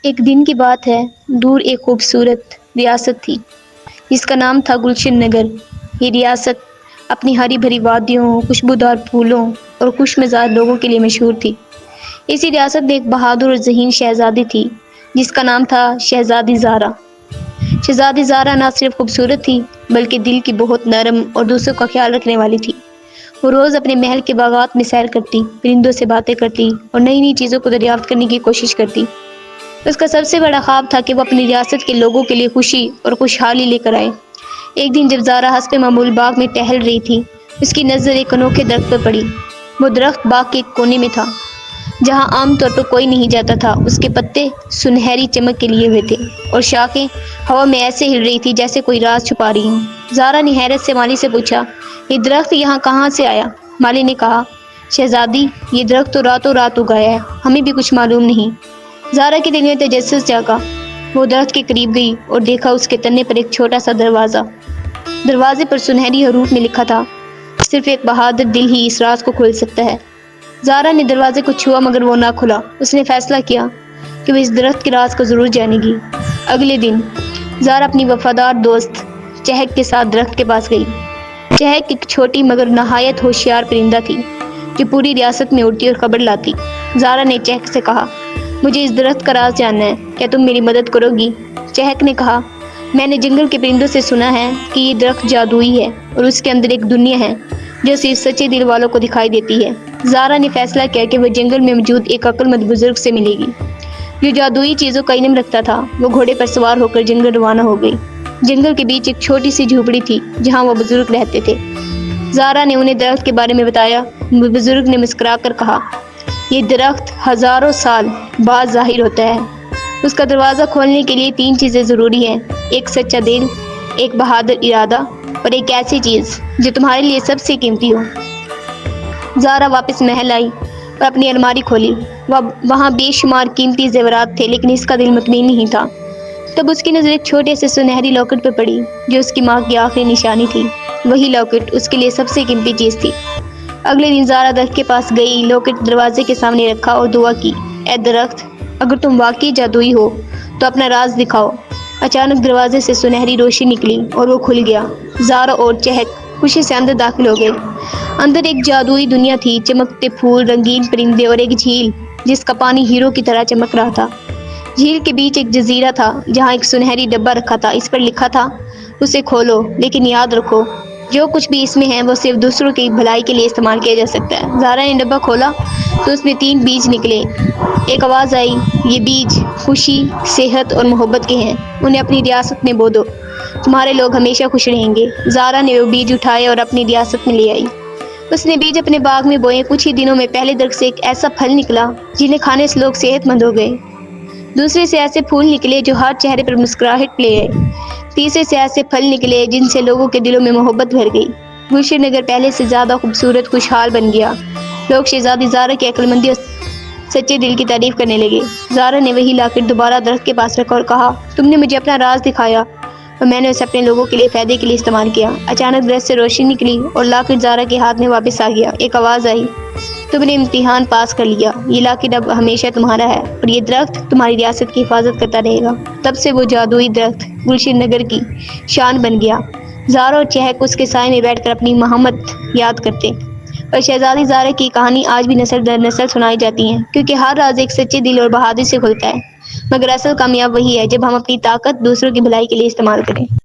ایک دن کی بات ہے، دور ایک خوبصورت ریاست تھی جس کا نام تھا گلشن نگر۔ یہ ریاست اپنی ہری بھری وادیوں، خوشبودار پھولوں اور خوش مزاج لوگوں کے لیے مشہور تھی۔ اسی ریاست میں ایک بہادر اور ذہین شہزادی تھی جس کا نام تھا شہزادی زارا۔ شہزادی زارا نہ صرف خوبصورت تھی بلکہ دل کی بہت نرم اور دوسروں کا خیال رکھنے والی تھی۔ وہ روز اپنے محل کے باغات میں سیر کرتی، پرندوں سے باتیں کرتی اور نئی نئی چیزوں کو دریافت کرنے کی کوشش کرتی۔ اس کا سب سے بڑا خواب تھا کہ وہ اپنی ریاست کے لوگوں کے لیے خوشی اور خوشحالی لے کر آئے۔ ایک دن جب زارا حسب معمول باغ میں ٹہل رہی تھی، اس کی نظر ایک انوکھے درخت پر پڑی۔ وہ درخت باغ کے ایک کونے میں تھا جہاں عام طور پر کوئی نہیں جاتا تھا۔ اس کے پتے سنہری چمک کے لیے ہوئے تھے اور شاخیں ہوا میں ایسے ہل رہی تھی جیسے کوئی راز چھپا رہی ہوں۔ زارا نے حیرت سے مالی سے پوچھا، یہ درخت یہاں کہاں سے آیا؟ مالی نے کہا، شہزادی، یہ درخت تو راتوں رات اگایا ہے، ہمیں بھی کچھ معلوم نہیں۔ زارا کے دل میں تجسس جاگا۔ وہ درخت کے قریب گئی اور دیکھا اس کے تنے پر ایک چھوٹا سا دروازہ۔ دروازے پر سنہری حروف میں لکھا تھا، صرف ایک بہادر دل ہی اس راز کو کھول سکتا ہے۔ زارا نے دروازے کو چھوا مگر وہ نہ کھلا۔ اس نے فیصلہ کیا کہ وہ اس درخت کے راز کو ضرور جانے گی۔ اگلے دن زارا اپنی وفادار دوست چہک کے ساتھ درخت کے پاس گئی۔ چہک ایک چھوٹی مگر نہایت ہوشیار پرندہ تھی جو پوری ریاست میں اڑتی اور خبر لاتی۔ زارا نے چہک سے کہا، مجھے اس درخت کا راز جاننا ہے، کیا تم میری مدد کرو گی؟ چہک نے کہا، میں نے جنگل کے پرندوں سے سنا ہے کہ یہ درخت جادوئی ہے اور اس کے اندر ایک دنیا ہے جو صرف سچے دل والوں کو دکھائی دیتی ہے۔ زارا نے فیصلہ کیا کہ وہ جنگل میں موجود ایک عقل مند بزرگ سے ملے گی جو جادوئی چیزوں کا علم رکھتا تھا۔ وہ گھوڑے پر سوار ہو کر جنگل روانہ ہو گئی۔ جنگل کے بیچ ایک چھوٹی سی جھوپڑی تھی جہاں وہ بزرگ رہتے تھے۔ زارا نے انہیں درخت کے بارے میں بتایا۔ بزرگ نے مسکرا کر کہا، یہ درخت ہزاروں سال بعد ظاہر ہوتا ہے۔ اس کا دروازہ کھولنے کے لیے 3 چیزیں ضروری ہیں، ایک سچا دل، ایک بہادر ارادہ اور ایک ایسی چیز جو تمہارے لیے سب سے قیمتی ہو۔ زارا واپس محل آئی اور اپنی الماری کھولی۔ وہاں بے شمار قیمتی زیورات تھے لیکن اس کا دل مطمئن نہیں تھا۔ تب اس کی نظر ایک چھوٹے سے سنہری لاکٹ پر پڑی جو اس کی ماں کی آخری نشانی تھی۔ وہی لاکٹ اس کے لیے سب سے قیمتی چیز تھی۔ اگلے دن زارا درخت کے پاس گئی، لاکٹ دروازے کے سامنے رکھا اور دعا کی، اے درخت، اگر تم واقعی جادوئی ہو تو اپنا راز دکھاؤ۔ اچانک دروازے سے سنہری روشنی نکلی اور وہ کھل گیا۔ زارا اور چہک خوشی سے اندر داخل ہو گئے۔ اندر ایک جادوئی دنیا تھی، چمکتے پھول، رنگین پرندے اور ایک جھیل جس کا پانی ہیروں کی طرح چمک رہا تھا۔ جھیل کے بیچ ایک جزیرہ تھا جہاں ایک سنہری ڈبہ رکھا تھا۔ اس پر لکھا تھا، اسے کھولو لیکن یاد رکھو جو کچھ بھی اس میں ہے وہ صرف دوسروں کی بھلائی کے لیے استعمال کیا جا سکتا ہے۔ زارا نے ڈبہ کھولا تو اس میں 3 بیج نکلے۔ ایک آواز آئی، یہ بیج خوشی، صحت اور محبت کے ہیں، انہیں اپنی ریاست میں بو دو، تمہارے لوگ ہمیشہ خوش رہیں گے۔ زارا نے وہ بیج اٹھائے اور اپنی ریاست میں لے آئی۔ اس نے بیج اپنے باغ میں بوئے۔ کچھ ہی دنوں میں پہلے درخت سے ایک ایسا پھل نکلا جنہیں کھانے سے لوگ صحت مند ہو گئے۔ دوسرے سے ایسے پھول نکلے جو ہر چہرے پر مسکراہٹ لے آئے۔ تیسرے سے ایسے پھل نکلے جن سے لوگوں کے دلوں میں محبت بھر گئی۔ گلشن نگر پہلے سے زیادہ خوبصورت، خوشحال بن گیا۔ لوگ شہزادی زارا کی عقل مندی اور سچے دل کی تعریف کرنے لگے۔ زارا نے وہی لاکٹ دوبارہ درخت کے پاس رکھا اور کہا، تم نے مجھے اپنا راز دکھایا اور میں نے اسے اپنے لوگوں کے لیے فائدے کے لیے استعمال کیا۔ اچانک درخت سے روشنی نکلی اور لاکٹ زارا کے ہاتھ میں واپس آ گیا۔ ایک آواز آئی، تم نے امتحان پاس کر لیا، یہ لاکٹ اب ہمیشہ تمہارا ہے اور یہ درخت تمہاری ریاست کی حفاظت کرتا رہے گا۔ تب سے وہ جادوئی درخت گلشن نگر کی شان بن گیا۔ زارا اور چہک اس کے سائے میں بیٹھ کر اپنی محمد یاد کرتے اور شہزادی زارا کی کہانی آج بھی نسل در نسل سنائی جاتی ہیں، کیونکہ ہر راز ایک سچے دل اور بہادری سے کھلتا ہے۔ مگر اصل کامیاب وہی ہے جب ہم اپنی طاقت دوسروں کی بھلائی کے لیے استعمال کریں۔